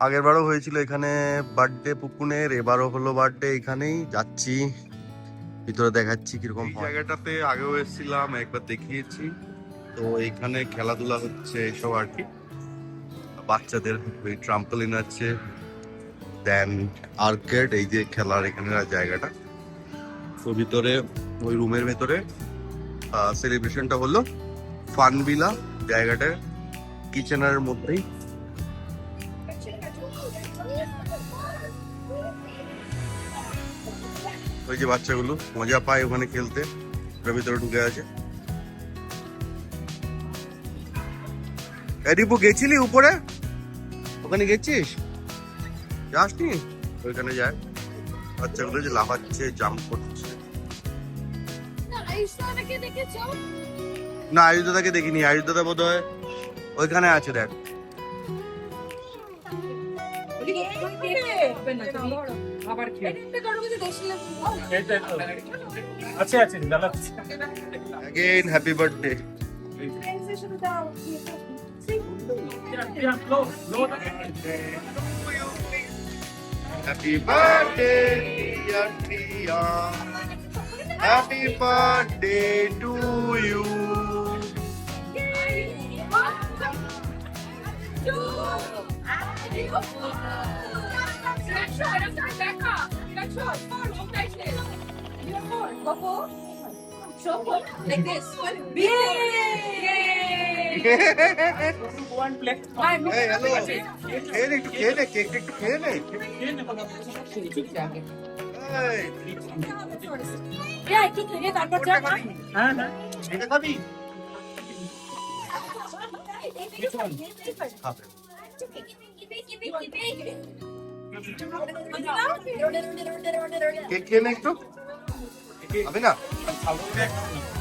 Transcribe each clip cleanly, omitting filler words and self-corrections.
আগের বারও হয়েছিল এখানে বার্থডে পুকুনের, এবারও হলো বার্থডে, এখানেই যাচ্ছি ভিতরে দেখাচ্ছি কিরকম এই জায়গাটাতে আগেও এসেছিলাম, একবার দেখিয়েছি। তো এইখানে খেলাধুলা হচ্ছে এসব আর কি, বাচ্চাদের ওই ট্রাম্পলিন আছে, দেন আর্কেড, এই যে খেলার এখানে জায়গাটা। তো ভিতরে ওই রুমের ভেতরে সেলিব্রেশনটা হলো ফানভিলা জায়গাটা কিচেনের মধ্যেই। ওই যে বাচ্চাগুলো মজা পায় ওখানে খেলতে, ওর ভিতরে ঢুকে আছে। রিপু গেছিলি উপরে? ওখানে গেছিস? যাসনি? ওইখানে যায় বাচ্চাগুলো যে লাফাচ্ছে, জাম্প করছে। না, আয়ুষ দাদাকে দেখিনি। আয়ুষ দাদা বোধ হয় ওইখানে আছে, দেখ। Again, happy birthday. Happy birthday, dear Priya. Happy birthday to you. Like this. Yay! One plate. Hey, hello. খেয়ে নে, কেক একটু খেয়ে নে। Hey. Yeah, একটু থেকে তারপর যা। হ্যাঁ, এটা খাবি? কেক খেয়ে নে একটু। হবে না?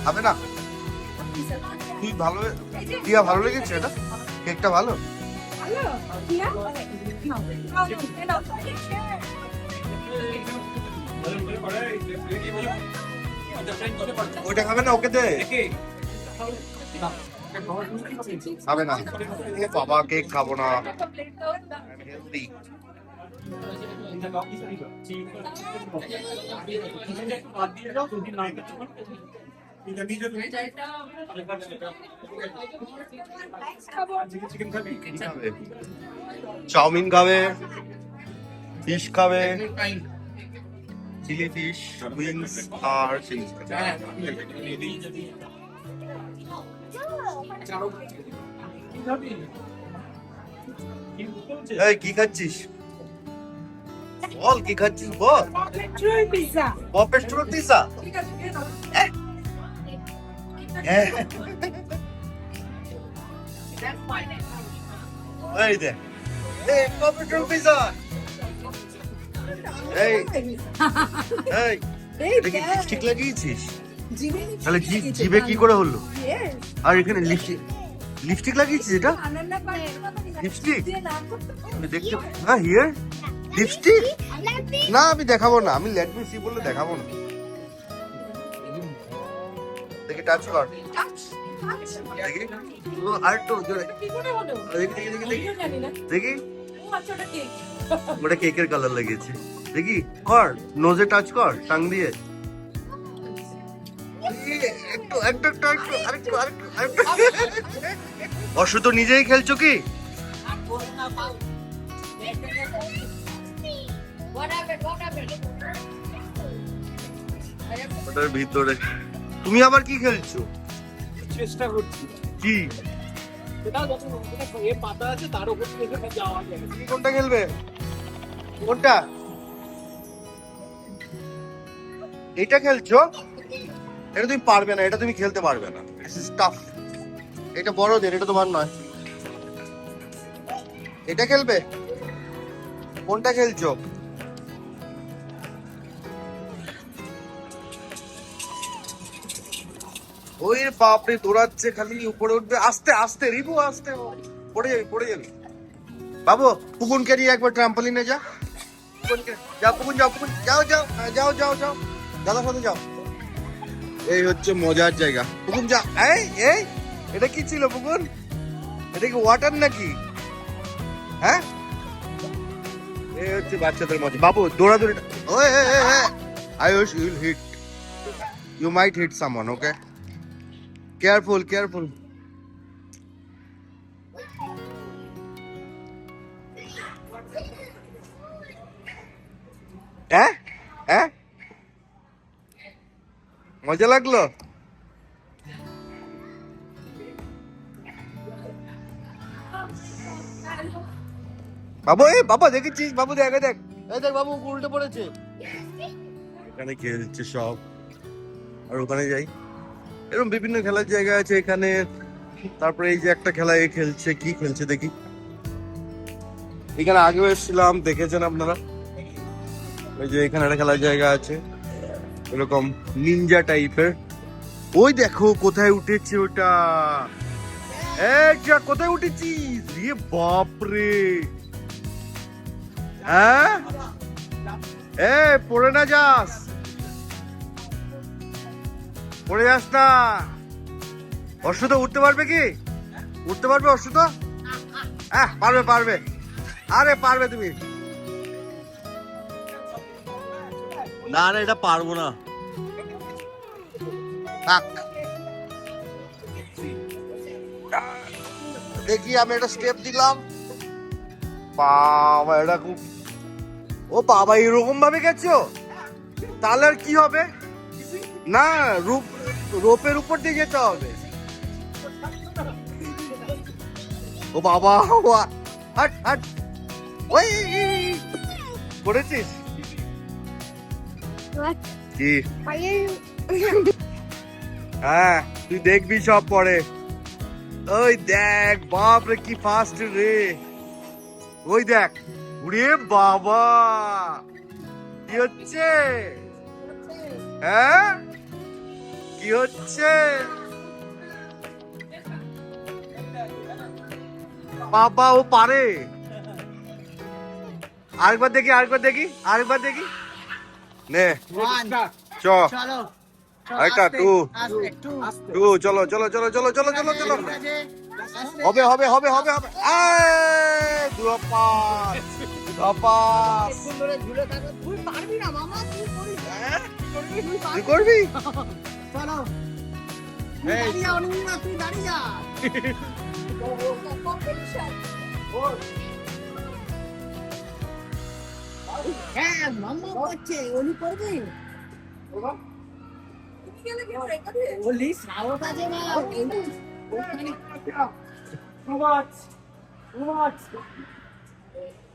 হবে না? তুই ভালো, টিয়া ভালো লেগেছে এটা? কেকটা ভালো? ওইটা খাবে না? ওকে দে। খাবে না? এ বাবা, কেক খাবো না, হেলদি। চাউমিন খাবে, ফিশ খাবে, চিলি ফিশ, উইংস আর চিলি। এই কি খাচ্ছিস? বল কি খাচ্ছিস, বল। পিজ্জা। পপেস্ট্রো পিজ্জা। এই দে, এই পপেস্ট্রো পিজ্জা। এই এই এটা কি লিপস্টিক লাগিয়েছিস? তাহলে জিভে কি করে হলো? আর এখানে লিপস্টিক লাগিয়েছিস? এটা লিপস্টিক আমি দেখতে, হ্যাঁ হিয়ার লিপস্টিক। না আমি দেখাবো না, আমি লেট মি সি বললে দেখাবো না। দেখি টাচ কর, দেখি আর একটু জোরে দেখি দেখি দেখি দেখি। ওটা কেকের কালার লাগিয়েছে, দেখি কর, নোজে টাচ কর টাং দিয়ে। একটু একটু একটু একটু আরেকটু আরেকটু আরেকটু। অসু তো নিজেই খেলছো কি? ওটার ভিতরে তুমি আবার কি খেলছো? চেষ্টা করছি কি? পাতা আছে তার উপর যাওয়া যায়। তুমি কোনটা খেলবে? কোনটা? এটা খেলছো? এটা তুমি পারবে না, এটা তুমি খেলতে পারবে না, দিস ইজ টাফ। এটা বড়দের, এটা তোমার নয়। এটা খেলবে? কোনটা খেলছো? ওই বাপরে দৌড়াচ্ছে খালি, উপরে উঠবে। আস্তে আস্তে রিবু, আস্তে, পড়ে যাবি পড়ে যাবি। বাবু পুকুনকে নিয়ে একবার ট্রাম্পলিনে যা। যাও পুকুন, যাও পুকুন, যাও যাও যাও যাও যাও, দাদার সাথে যাও। এই হচ্ছে মজার জায়গা। পুকুন যা। এই এই এটা কি ছিল পুকুন? এটা কি ওয়াটার নাকি? হ্যাঁ হচ্ছে বাচ্চাদের মজা। বাবু দৌড়াদৌড়ি, ওই Ayush, you'll hit, you might hit someone, okay, careful careful. হ্যাঁ হ্যাঁ, মজা লাগলো? বাবু, বাবা দেখেছিস? বাবু দেখ, দেখ এই দেখ, বাবু উল্টে পড়েছে। এখানে খেলছে সব, আর ওখানে যাই, এরকম বিভিন্ন খেলার জায়গা আছে এখানে। তারপরে এই যে একটা খেলা এ খেলছে, কি খেলছে দেখি। এখানে আগেও এসেছিলাম, দেখেছেন আপনারা। ওই যে এখানে একটা খেলার জায়গা আছে এরকম নিনজা টাইপের। ওই দেখো কোথায় উঠেছে ওটা, কোথায় উঠেছিস? রে বাপরে, হ্যাঁ পড়ে না যাস, পড়ে যাস না। অশুদ্ধ উঠতে পারবে কি? উঠতে পারবে অশুদ্ধ? পারবে পারবে, আরে পারবে তুমি। না না, এটা পারবো না, থাক। দেখি আমি একটা স্টেপ দিলাম, বাবা এটা খুব, ও বাবা এরকম ভাবে গেছো, তাহলে আর কি হবে? না, রোপের উপর দিয়ে যেতে হবে। ও বাবা, হাট হাট, ওই করেছিস কি? হ্যাঁ তুই দেখবি সব পরে। ওই দেখ, বাপরে কি ফাস্ট রে, ওই দেখ, উড়ে বাবা, কি হচ্ছে? হ্যাঁ কি হচ্ছে? বাবা ও পারে। আরেকবার দেখি, আরেকবার দেখি, আরেকবার দেখি, নে চ, আরেকটা টু, চলো চলো চলো চলো চলো চলো চলো, হবে হবে হবে হবে হবে, তুই করবি? হ্যাঁ মাম্মা করছে, ওলি করবে, ওলি সারো কাজে না,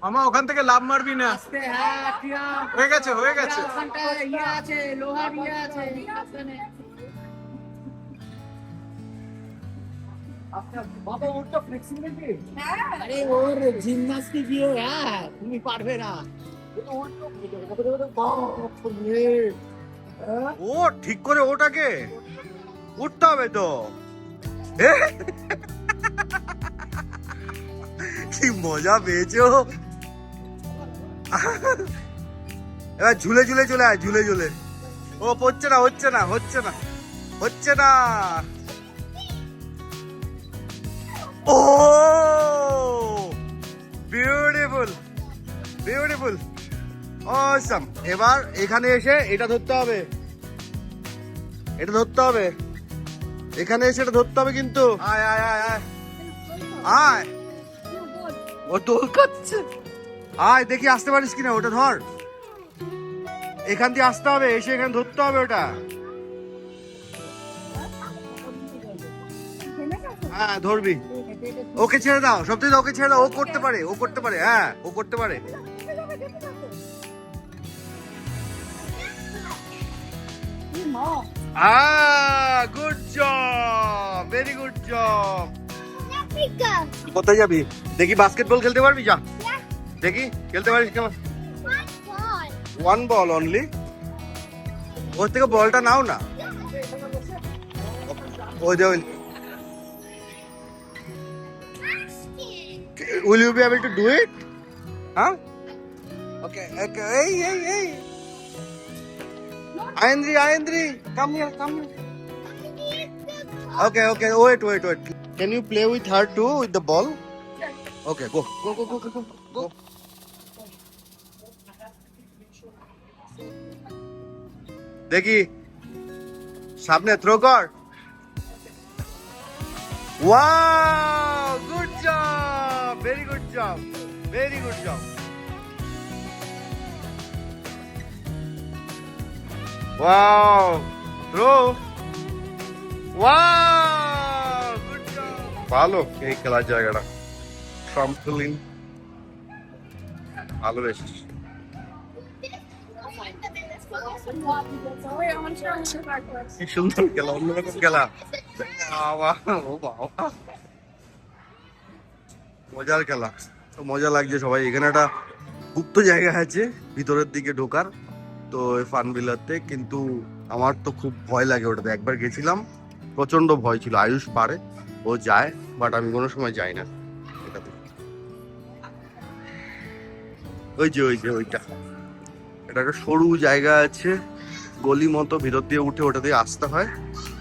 মামা ওখান থেকে লাভ মারবি না। আস্তে, হ্যাঁ টিয়া হয়ে গেছে হয়ে গেছে। ওখানটা ইয়ে আছে, লোহার ইয়ে আছে ওখানে। আচ্ছা বাবা ওটা ফ্লেক্সিবিলিটি। আরে ওর জিমনাস্টিক ইয়ে, হ্যাঁ তুমি পারবে না। ও ঠিক করে ওটাকে উঠতে হবে তো। কি মজা পেয়েছো। এবার ঝুলে ঝুলে চলে আয়, ঝুলে ঝুলে। ও হচ্ছে না হচ্ছে না হচ্ছে না হচ্ছে না। ও বিউটিফুল বিউটিফুল, অসাম। এবার এখানে এসে এটা ধরতে হবে, এটা ধরতে হবে, এখানে এসে এটা ধরতে হবে কিন্তু। আয় আয় আয় আয় আয়, ও দোল খাচ্ছে। আয় দেখি আসতে পারিস কিনা, ওটা ধর, এখান দিয়ে আসতে হবে, এসে এখানে ধরতে হবে ওটা। হ্যাঁ ধরবি, ওকে ছেড়ে দাও, সব থেকে ওকে ছেড়ে দাও, ও করতে পারে, ও করতে পারে, হ্যাঁ ও করতে পারে। Good job, very good job. কোথায় যাবি? দেখি বাস্কেটবল খেলতে পারবি? যা দেখি খেলতে পারিস কেমন। ওয়ান বল অনলি, ওর থেকে বলটা নাও না। ওই দে, will you be able to do it? Huh? Okay, okay. Hey. Ayendri, come here. Okay, wait. Can you play with her too, with the ball? Okay, go. দেখি সামনে থ্রো কর। Wow, good job, very good job, very good job. Wow, throw. Wow, good job. ভালো এই খেলার জায়গাটা, trampoline ভালো বেশ। কি সুন্দর খেলা, অন্যরকম খেলা। বাবা, ও বাবা, মজার খেলা। তো মজা লাগছে সবাই। এখানে একটা গুপ্ত জায়গা আছে ভিতরের দিকে ঢোকার, তো ফান বিলাতে, কিন্তু আমার তো খুব ভয় লাগে ওটাতে। একবার গেছিলাম, প্রচন্ড ভয় ছিল। আয়ুষ পারে, ও যায়, বাট আমি কোনো সময় যাই না এটাতে। ওই যে ওইটা, এটা একটা সরু জায়গা আছে, গলি মতো, ভিতর দিয়ে উঠে ওটা দিয়ে আসতে হয়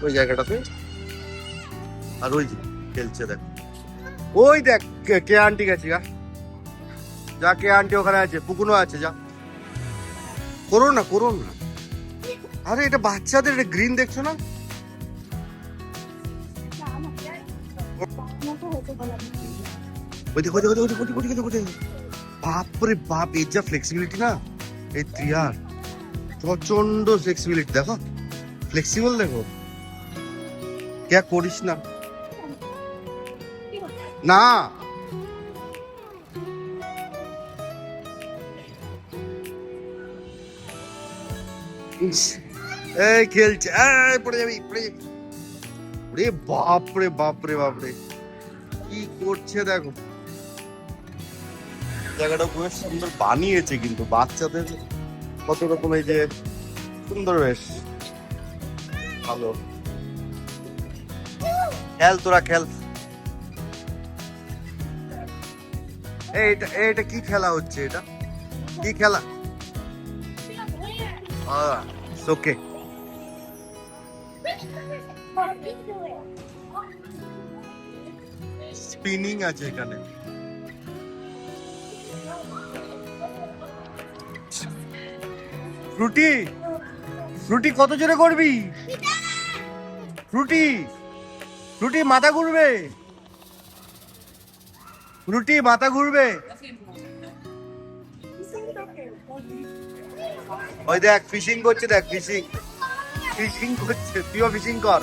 ওই জায়গাটাতে। আর ওই যে খেলছে, দেখ ওই দেখ কে আন্টি গেছে, যা কে আন্টি ওখানে আছে, পুকুনো আছে, যা। করো না। আরে এটা বাচ্চাদের, এটা গ্রিন দেখছো না? বাপরে বাপ, এর যা ফ্লেক্সিবিলিটি না এই ত্রিয়ার, প্রচন্ড ফ্লেক্সিবিলিটি। দেখো ফ্লেক্সিবল, দেখো। কে করিস না না। এই খেলছে, পড়ে যাবি। বাপরে কি করছে দেখো। জায়গাটা খুব সুন্দর বানিয়েছে, কিন্তু বাচ্চাদের কত রকম, এই যে সুন্দর, বেশ ভালো। খেল তোরা, খেল। এইটা কি খেলা হচ্ছে? এটা কি খেলা? ওকে, স্পিনিং আছে এখানে। ফ্রুটি কত জোরে করবি? ফ্রুটি মাথা ঘুরবে, মাথা ঘুরবে। ওই দেখ ফিশিং করছে, দেখ ফিশিং করছে। তুইও ফিশিং কর,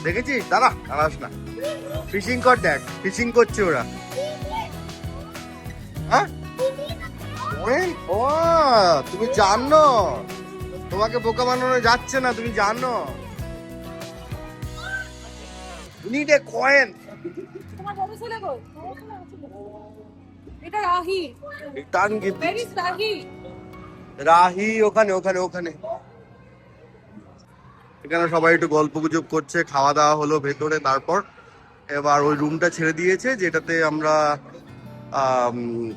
দেখেছিস? দাঁড়াস না, ফিশিং কর, দেখ ফিশিং করছে ওরা। হ্যাঁ, ও তুমি জানো, তোমাকে বোকা বানানো যাচ্ছে না, তুমি জানো। need a coin. তোমার বড় ছেলে গো, এটা Rahi. Return gift. Where is Rahi? Rahi ওখানে। এখানে সবাই একটু গল্প গুজব করছে, খাওয়া দাওয়া হলো ভেতরে। তারপর এবার ওই রুমটা ছেড়ে দিয়েছে যেটাতে আমরা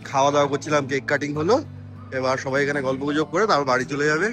খাওয়া দাওয়া করছিলাম, কেক কাটিং হলো। এবার সবাই এখানে গল্প গুজব করে তারপর বাড়ি চলে যাবে।